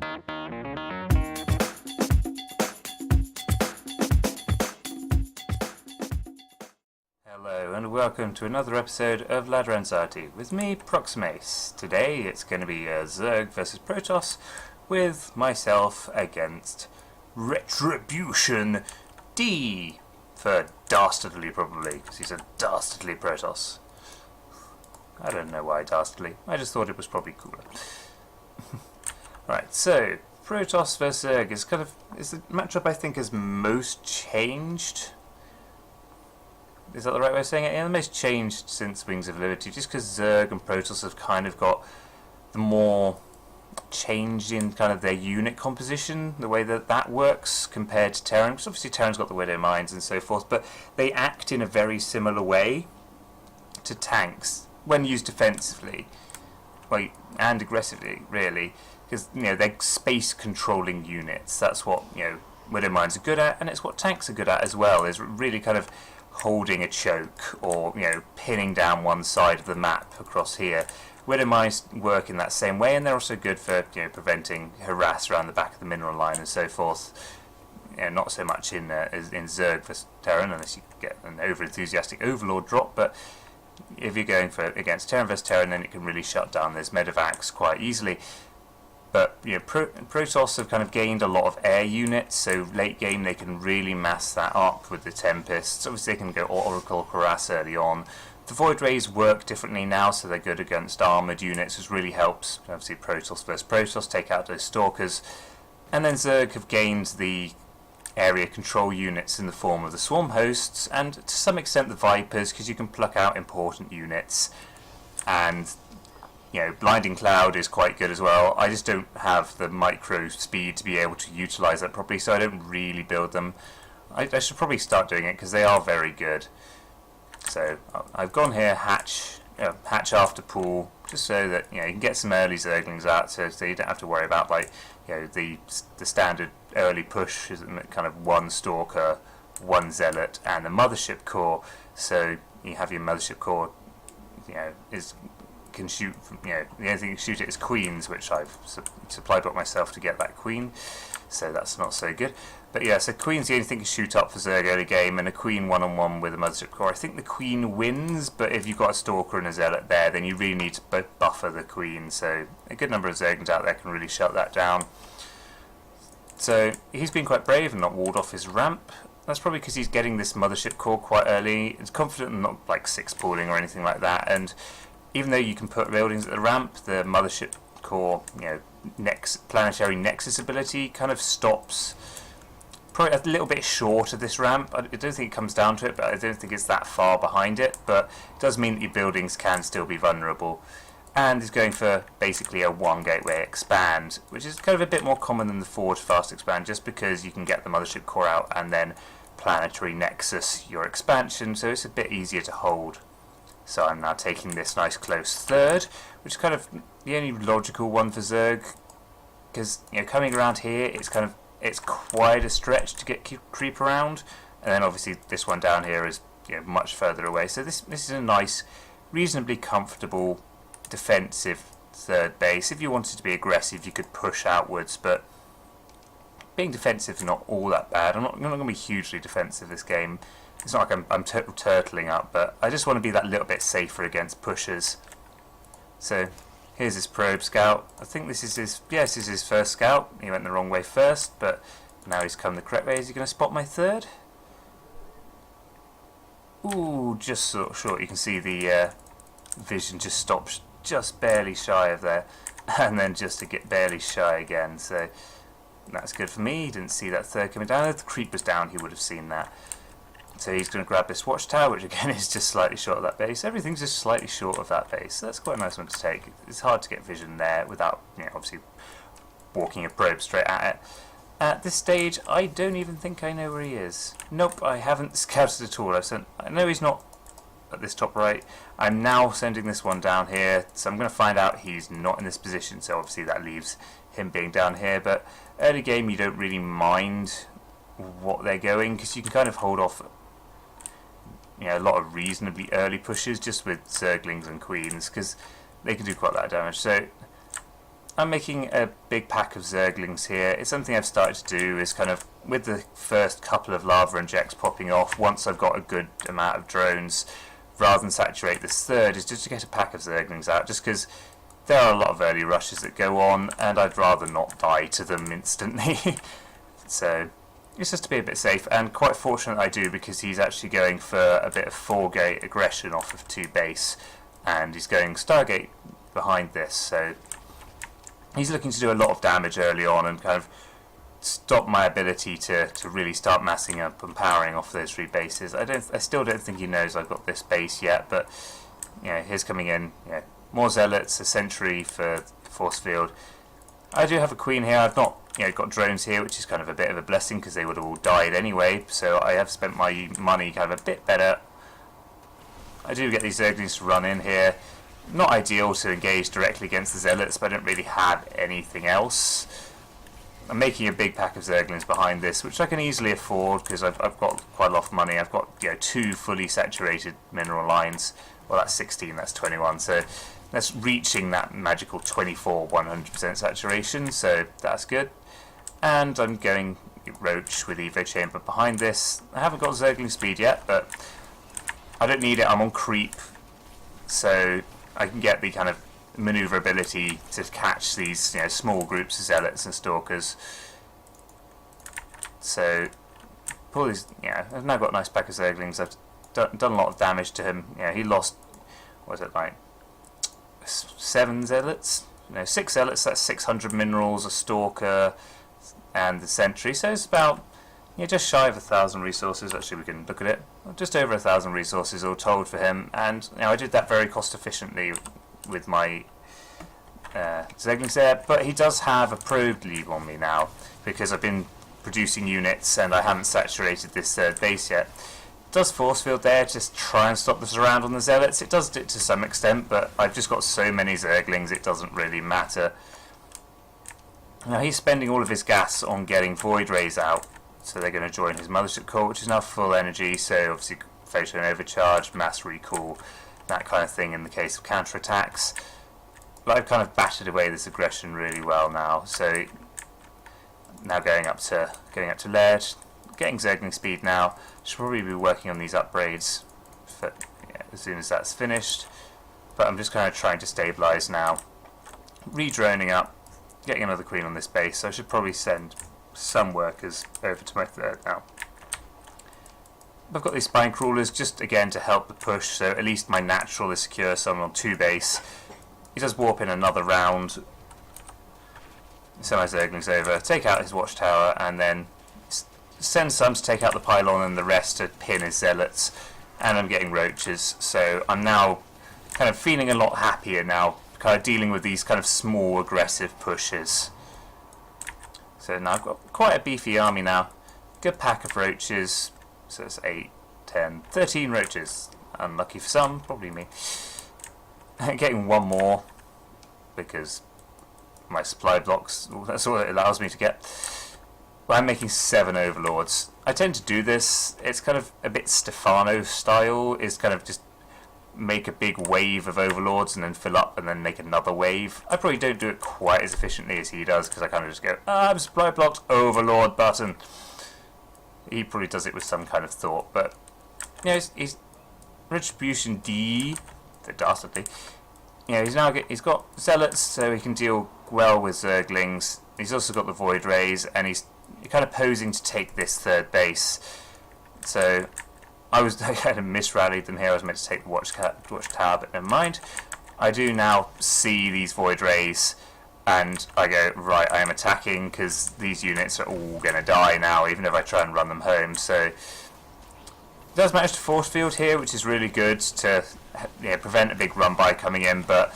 Hello and welcome to another episode of Ladder Anxiety with me, Proximace. Today it's going to be Zerg versus Protoss with myself against Retribution D for Dastardly, probably, because he's a dastardly Protoss. I don't know why dastardly, I just thought it was probably cooler. Right, so Protoss versus Zerg is the matchup I think has most changed. Is that the right way of saying it? Yeah, the most changed since Wings of Liberty, just because Zerg and Protoss have kind of got the more change in kind of their unit composition, the way that works compared to Terran, because obviously Terran's got the Widow Mines and so forth, but they act in a very similar way to tanks when used defensively, well, and aggressively, really, because they're space controlling units. That's what Widow Mines are good at, and it's what tanks are good at as well, is really kind of holding a choke or pinning down one side of the map across here. Widow Mines work in that same way, and they're also good for preventing harass around the back of the mineral line and so forth. Not so much in Zerg versus Terran, unless you get an over-enthusiastic Overlord drop, but if you're going against Terran versus Terran, then it can really shut down those medevacs quite easily. But Protoss have kind of gained a lot of air units, so late game they can really mass that up with the Tempests. Obviously they can go Oracle Harass early on. The Void Rays work differently now, so they're good against armoured units, which really helps, obviously, Protoss versus Protoss, take out those Stalkers. And then Zerg have gained the area control units in the form of the Swarm Hosts, and to some extent the Vipers, because you can pluck out important units. And Blinding Cloud is quite good as well. I just don't have the micro speed to be able to utilise that properly, so I don't really build them. I should probably start doing it, because they are very good. So I've gone here, hatch after pool, just so that you can get some early Zerglings out, so you don't have to worry about the standard early push is kind of one Stalker, one Zealot, and the Mothership Core. So you have your Mothership Core, can shoot. The only thing you can shoot it is Queens, which I've supplied bot myself to get that Queen. So that's not so good. But yeah, so Queen's the only thing you shoot up for Zerg early game, and a Queen one-on-one with a Mothership Core. I think the Queen wins, but if you've got a Stalker and a Zealot there, then you really need to buffer the Queen. So a good number of Zerglings out there can really shut that down. So he's been quite brave and not walled off his ramp. That's probably because he's getting this Mothership Core quite early. He's confident and not like 6-pooling or anything like that. And even though you can put buildings at the ramp, the Mothership Core, planetary nexus ability kind of stops. Probably a little bit short of this ramp. I don't think it comes down to it, but I don't think it's that far behind it. But it does mean that your buildings can still be vulnerable. And is going for basically a one gateway expand, which is kind of a bit more common than the forward fast expand, just because you can get the Mothership Core out and then planetary nexus your expansion, so it's a bit easier to hold. So I'm now taking this nice close third, which is kind of the only logical one for Zerg, because coming around here, it's quite a stretch to get creep around, and then obviously this one down here is much further away. So this is a nice, reasonably comfortable defensive third base. If you wanted to be aggressive, you could push outwards, but being defensive is not all that bad. I'm not going to be hugely defensive this game. It's not like I'm turtling up, but I just want to be that little bit safer against pushers. So here's his probe scout. I think this is his first scout. He went the wrong way first, but now he's come the correct way. Is he going to spot my third? Ooh, just sort of short. You can see the vision just stops just barely shy of there, and then just to get barely shy again. So that's good for me. He didn't see that third coming down. If the creep was down, he would have seen that. So he's going to grab this watchtower, which again is just slightly short of that base. Everything's just slightly short of that base. So that's quite a nice one to take. It's hard to get vision there without, obviously walking a probe straight at it. At this stage, I don't even think I know where he is. Nope, I haven't scouted at all. I know he's not at this top right. I'm now sending this one down here, so I'm going to find out he's not in this position. So obviously that leaves him being down here. But early game, you don't really mind what they're going, because you can kind of hold off a lot of reasonably early pushes just with Zerglings and Queens, because they can do quite a lot of damage. So I'm making a big pack of Zerglings here. It's something I've started to do, is kind of, with the first couple of lava injects popping off, once I've got a good amount of drones, rather than saturate this third, is just to get a pack of Zerglings out, just because there are a lot of early rushes that go on, and I'd rather not die to them instantly. So it's just to be a bit safe, and quite fortunate I do, because he's actually going for a bit of 4-gate aggression off of 2 base, and he's going Stargate behind this, so he's looking to do a lot of damage early on and kind of stop my ability to really start massing up and powering off those 3 bases. I still don't think he knows I've got this base yet, but here's coming in, more zealots, a sentry for the force field. I do have a queen here. I've not got drones here, which is kind of a bit of a blessing, because they would have all died anyway, so I have spent my money kind of a bit better. I do get these Zerglings to run in here. Not ideal to engage directly against the zealots, but I don't really have anything else. I'm making a big pack of Zerglings behind this, which I can easily afford, because I've got quite a lot of money. I've got 2 fully saturated mineral lines. Well, that's 16, that's 21, so that's reaching that magical 24 100% saturation, so that's good. And I'm going Roach with Evo Chamber behind this. I haven't got Zergling speed yet, but I don't need it. I'm on creep, so I can get the kind of maneuverability to catch these small groups of zealots and stalkers. So pull these. I've now got a nice pack of Zerglings. I've done a lot of damage to him. He lost, what was it, like 7 zealots? 6 zealots. That's 600 minerals, a stalker, and the sentry. So it's about just shy of 1,000 resources. Actually, we can look at it. Just over 1,000 resources all told for him, and I did that very cost efficiently with my Zerglings there. But he does have a probe lead on me now, because I've been producing units and I haven't saturated this third base yet. It does force field there, just try and stop the surround on the zealots. It does it to some extent, but I've just got so many Zerglings it doesn't really matter. Now he's spending all of his gas on getting Void Rays out, so they're going to join his Mothership Core, which is now full energy, so obviously photon overcharge, mass recall, that kind of thing in the case of counterattacks. But I've kind of battered away this aggression really well now, so now going up to Laird, getting Zergling speed now. Should probably be working on these upgrades for, as soon as that's finished, but I'm just kind of trying to stabilise now. Redroning up, getting another queen on this base, so I should probably send some workers over to my third now. I've got these spine crawlers just again to help the push, so at least my natural is secure, so I'm on 2 base. He does warp in another round, send my Zerglings over, take out his watchtower, and then send some to take out the pylon and the rest to pin his zealots, and I'm getting roaches, so I'm now kind of feeling a lot happier now, kind of dealing with these kind of small aggressive pushes. So now I've got quite a beefy army now. Good pack of roaches. So it's 8, 10, 13 roaches. Unlucky for some, probably me. Getting 1 more because my supply blocks, that's all it allows me to get. But I'm making 7 overlords. I tend to do this. It's kind of a bit Stefano style. Is kind of just make a big wave of overlords and then fill up and then make another wave. I probably don't do it quite as efficiently as he does, because I kind of just go, I'm supply blocked, overlord button. He probably does it with some kind of thought, but he's retribution D, the dastardly. He's got zealots, so he can deal well with Zerglings. He's also got the Void Rays, and he's kind of posing to take this third base. So I kind of misrallied them here. I was meant to take the watchtower, but never mind. I do now see these Void Rays, and I go, right, I am attacking, because these units are all going to die now, even if I try and run them home. So it does manage to force field here, which is really good to prevent a big run by coming in, but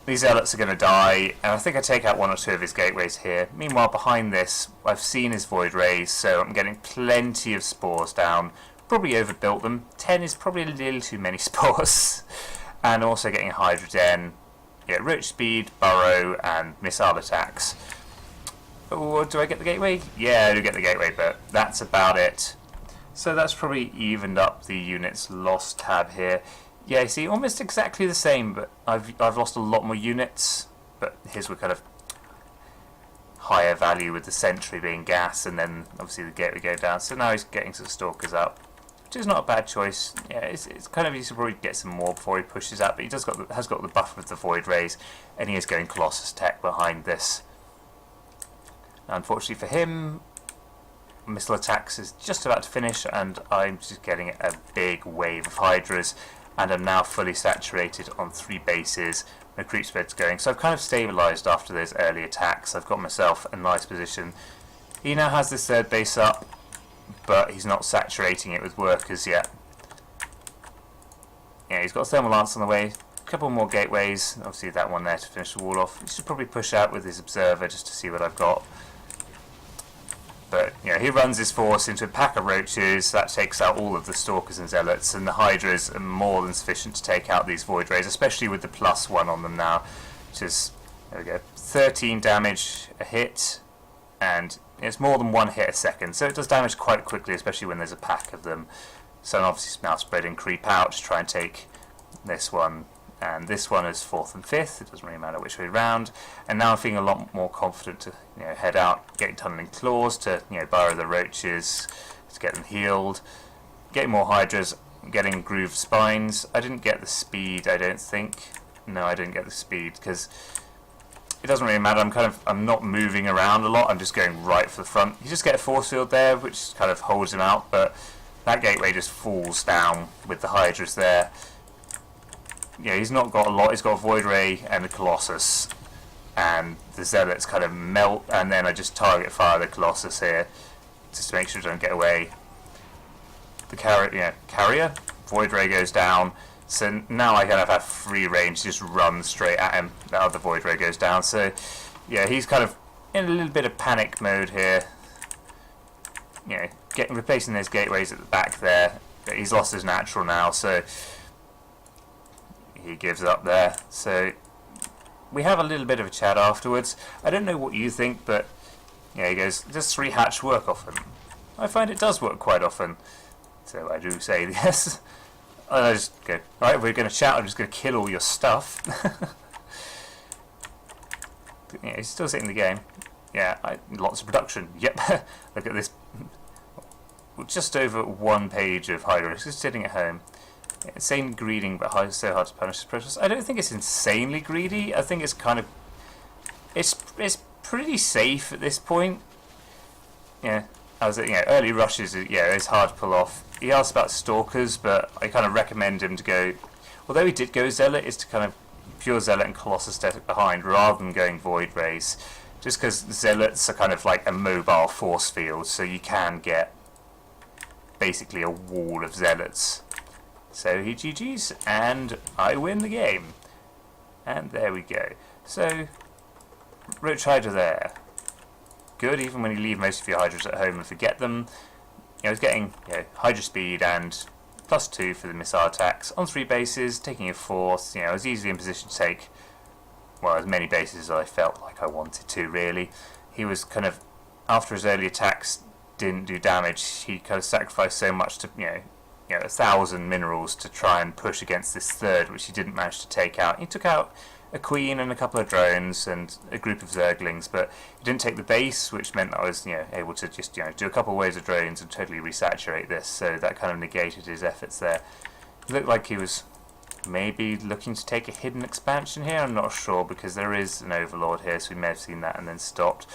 these zealots are going to die, and I think I take out 1 or 2 of his gateways here. Meanwhile, behind this, I've seen his Void Rays, so I'm getting plenty of spores down. Probably overbuilt them. 10 is probably a little too many spores. And also getting Hydra Den, Roach speed, burrow, and missile attacks. Oh, do I get the gateway? Yeah, I do get the gateway, but that's about it. So that's probably evened up the units lost tab here. Yeah, you see, almost exactly the same, but I've lost a lot more units. but his were kind of higher value with the sentry being gas, and then obviously the gate would go down. So now he's getting some stalkers up, which is not a bad choice. Yeah, it's kind of, he should probably get some more before he pushes out, but he has got the buffer of the void rays, and he is going Colossus tech behind this. Now, unfortunately for him, missile attacks is just about to finish, and I'm just getting a big wave of Hydras, and I'm now fully saturated on 3 bases. My creep spread's going, so I've kind of stabilised after those early attacks. I've got myself a nice position. He now has this 3rd base up, but he's not saturating it with workers yet. Yeah, he's got a thermal lance on the way, a couple more gateways, obviously that one there to finish the wall off. He should probably push out with his observer just to see what I've got. But you know, he runs his force into a pack of roaches. That takes out all of the stalkers and zealots, and the hydras are more than sufficient to take out these void rays, especially with the +1 on them now, which is, there we go, 13 damage a hit, and it's more than 1 hit a second, so it does damage quite quickly, especially when there's a pack of them. So I'm obviously now spreading creep out to try and take this one, and this one is 4th and 5th. It doesn't really matter which way round. And now I'm feeling a lot more confident to, you know, head out, getting tunneling claws to, you know, burrow the roaches to get them healed, getting more hydras, getting grooved spines. I didn't get the speed, I don't think. No, I didn't get the speed because it doesn't really matter. I'm not moving around a lot. I'm just going right for the front. You just get a force field there, which kind of holds him out, but that gateway just falls down with the hydras there. Yeah, he's not got a lot. He's got a Void Ray and a Colossus, and the Zealots kind of melt, and then I just target fire the Colossus here, just to make sure it doesn't get away. The carrier, Void Ray goes down, so now I kind of have free range to just run straight at him. The other Void Ray goes down, so yeah, he's kind of in a little bit of panic mode here. You know, replacing those gateways at the back there. He's lost his natural now, so he gives up there. So we have a little bit of a chat afterwards. I don't know what you think, but yeah, he goes, does 3 hatch work often? I find it does work quite often. So I do say yes. And I just go, right, we're going to chat, I'm just going to kill all your stuff. Yeah, he's still sitting in the game. Yeah, lots of production. Yep. Look at this. Just over 1 page of Hydra, just sitting at home. Insane greeding, but so hard to punish his precious. I don't think it's insanely greedy. I think it's kind of, it's pretty safe at this point. Yeah, early rushes. Yeah, it's hard to pull off. He asked about stalkers, but I kind of recommend him to go. Although he did go zealot, is to kind of pure zealot and colossus static behind rather than going void rays. Just because zealots are kind of like a mobile force field, so you can get basically a wall of zealots. So he GG's, and I win the game. And there we go. So, Roach Hydra there. Good, even when you leave most of your Hydras at home and forget them. You know, he's getting Hydra speed and +2 for the missile attacks on 3 bases, taking a 4th. You know, I was easily in position to take, well, as many bases as I felt like I wanted to, really. He was kind of, after his early attacks didn't do damage, he kind of sacrificed so much to, 1,000 minerals to try and push against this 3rd, which he didn't manage to take out. He took out a queen and a couple of drones and a group of zerglings, but he didn't take the base, which meant I was able to just do a couple of waves of drones and totally resaturate this. So that kind of negated his efforts there. It looked like he was maybe looking to take a hidden expansion here. I'm not sure, because there is an overlord here, so we may have seen that and then stopped.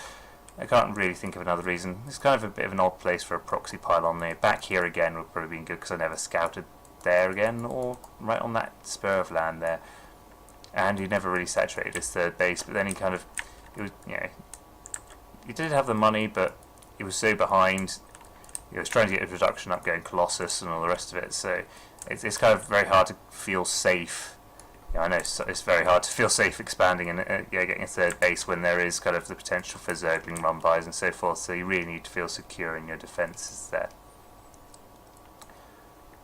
I can't really think of another reason. It's kind of a bit of an odd place for a proxy pylon there. Back here again would probably be good, because I never scouted there again, or right on that spur of land there. And he never really saturated his 3rd base, but then he kind of, he did have the money, but he was so behind. He was trying to get his production up, going Colossus and all the rest of it, so it's kind of very hard to feel safe. Yeah, I know it's very hard to feel safe expanding and getting a 3rd base when there is kind of the potential for zergling run-bys and so forth, so you really need to feel secure in your defences there.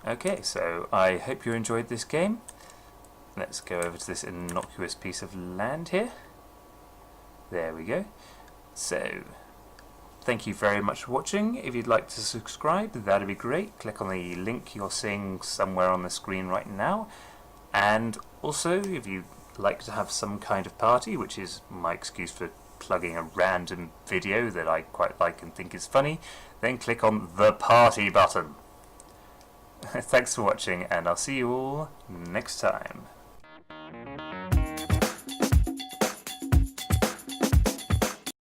Okay, so I hope you enjoyed this game. Let's go over to this innocuous piece of land here. There we go. So, thank you very much for watching. If you'd like to subscribe, that'd be great. Click on the link you're seeing somewhere on the screen right now. And also, if you like to have some kind of party, which is my excuse for plugging a random video that I quite like and think is funny, then click on the party button. Thanks for watching, and I'll see you all next time.